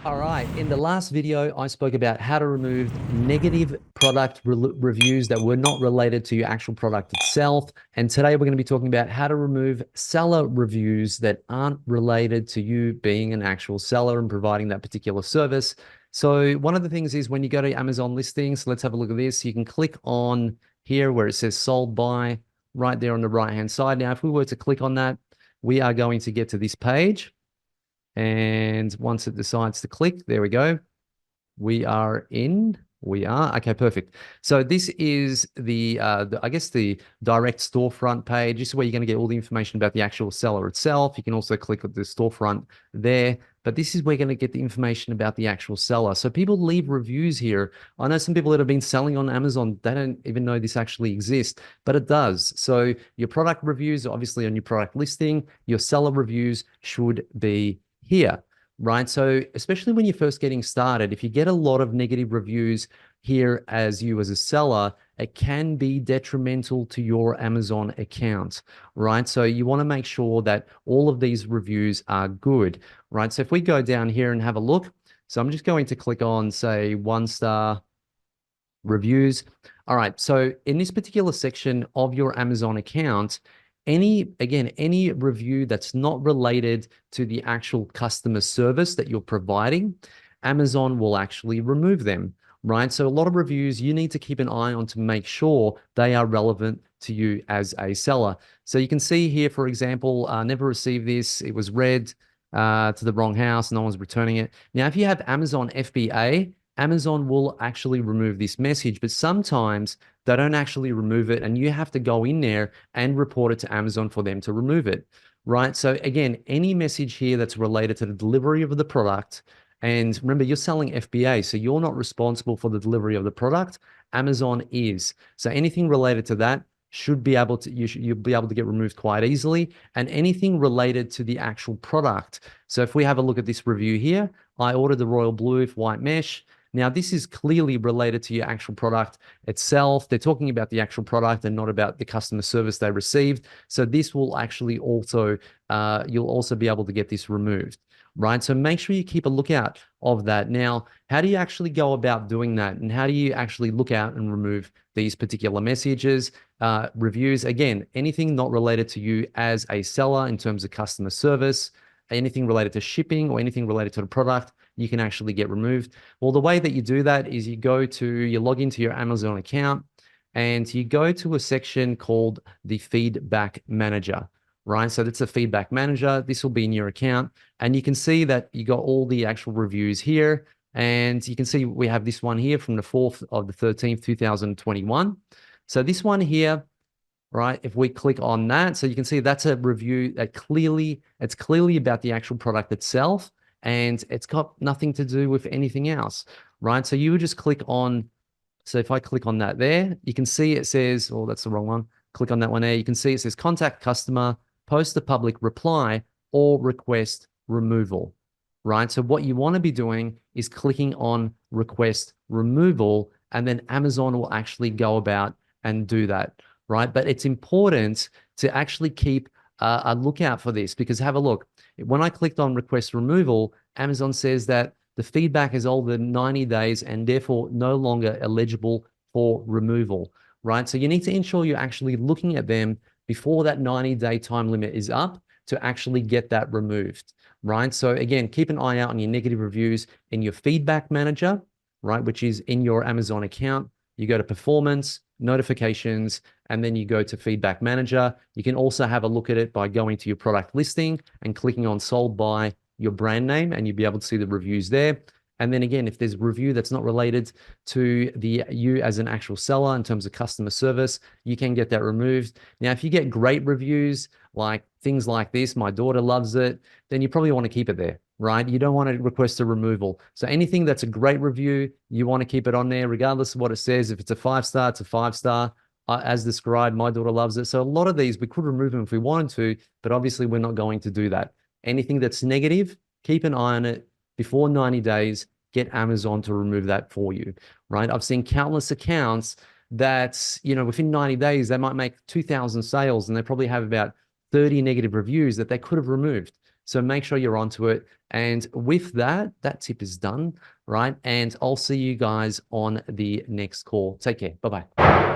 All right. In the last video, I spoke about how to remove negative product reviews that were not related to your actual product itself. And today we're going to be talking about how to remove seller reviews that aren't related to you being an actual seller and providing that particular service. So one of the things is when you go to Amazon listings, let's have a look at this. You can click on here where it says sold by right there on the right-hand side. Now, if we were to click on that, we are going to get to this page. And once it decides to click, there we go. We are in. We are. Okay, perfect. So this is I guess the direct storefront page. This is where you're going to get all the information about the actual seller itself. You can also click on the storefront there. But this is where you're going to get the information about the actual seller. So people leave reviews here. I know some people that have been selling on Amazon, they don't even know this actually exists, but it does. So your product reviews are obviously on your product listing. Your seller reviews should be here, right? So especially when you're first getting started, if you get a lot of negative reviews here as a seller, it can be detrimental to your Amazon account, right? So you want to make sure that all of these reviews are good, right? So if we go down here and have a look, so I'm just going to click on, say, 1-star reviews. All right, so in this particular section of your Amazon account, any review that's not related to the actual customer service that you're providing, Amazon will actually remove them, right? So a lot of reviews you need to keep an eye on to make sure they are relevant to you as a seller. So you can see here, for example, never received this. It was read to the wrong house. No one's returning it. Now, if you have Amazon FBA, Amazon will actually remove this message, but sometimes they don't actually remove it, and you have to go in there and report it to Amazon for them to remove it, right? So again, any message here that's related to the delivery of the product, and remember, you're selling FBA, so you're not responsible for the delivery of the product. Amazon is. So anything related to that should be able to, you'll be able to get removed quite easily, and anything related to the actual product. So if we have a look at this review here, I ordered the royal blue white mesh. Now, this is clearly related to your actual product itself. They're talking about the actual product and not about the customer service they received. So this will actually also, you'll also be able to get this removed, right? So make sure you keep a lookout of that. Now, how do you actually go about doing that? And how do you actually look out and remove these particular messages, reviews? Again, anything not related to you as a seller in terms of customer service, anything related to shipping or anything related to the product, you can actually get removed. Well, the way that you do that is you log into your Amazon account and you go to a section called the feedback manager, right? So that's a feedback manager. This will be in your account and you can see that you got all the actual reviews here. And you can see we have this one here from the 4th of the 13th, 2021. So this one here, right? If we click on that, so you can see that's a review that it's clearly about the actual product itself, and it's got nothing to do with anything else, right? So you would just click on, so if I click on that there, you can see it says, oh, that's the wrong one. Click on that one there. You can see it says contact customer, post a public reply, or request removal, right? So what you want to be doing is clicking on request removal, and then Amazon will actually go about and do that, right? But it's important to actually keep a lookout for this, because have a look. When I clicked on request removal, Amazon says that the feedback is older than 90 days and therefore no longer eligible for removal, right? So you need to ensure you're actually looking at them before that 90-day time limit is up to actually get that removed, right? So again, keep an eye out on your negative reviews in your feedback manager, right? Which is in your Amazon account. You go to performance, notifications, and then you go to feedback manager. You can also have a look at it by going to your product listing and clicking on sold by your brand name, and you'll be able to see the reviews there. And then again, if there's a review that's not related to you as an actual seller in terms of customer service, you can get that removed. Now, if you get great reviews, like things like this, my daughter loves it, then you probably want to keep it there, right? You don't want to request a removal. So anything that's a great review, you want to keep it on there, regardless of what it says. If it's a 5-star, it's a 5-star. As described, my daughter loves it. So a lot of these, we could remove them if we wanted to, but obviously we're not going to do that. Anything that's negative, keep an eye on it. Before 90 days, get Amazon to remove that for you, right? I've seen countless accounts that, within 90 days, they might make 2,000 sales and they probably have about 30 negative reviews that they could have removed. So make sure you're onto it. And with that, that tip is done, right? And I'll see you guys on the next call. Take care. Bye-bye.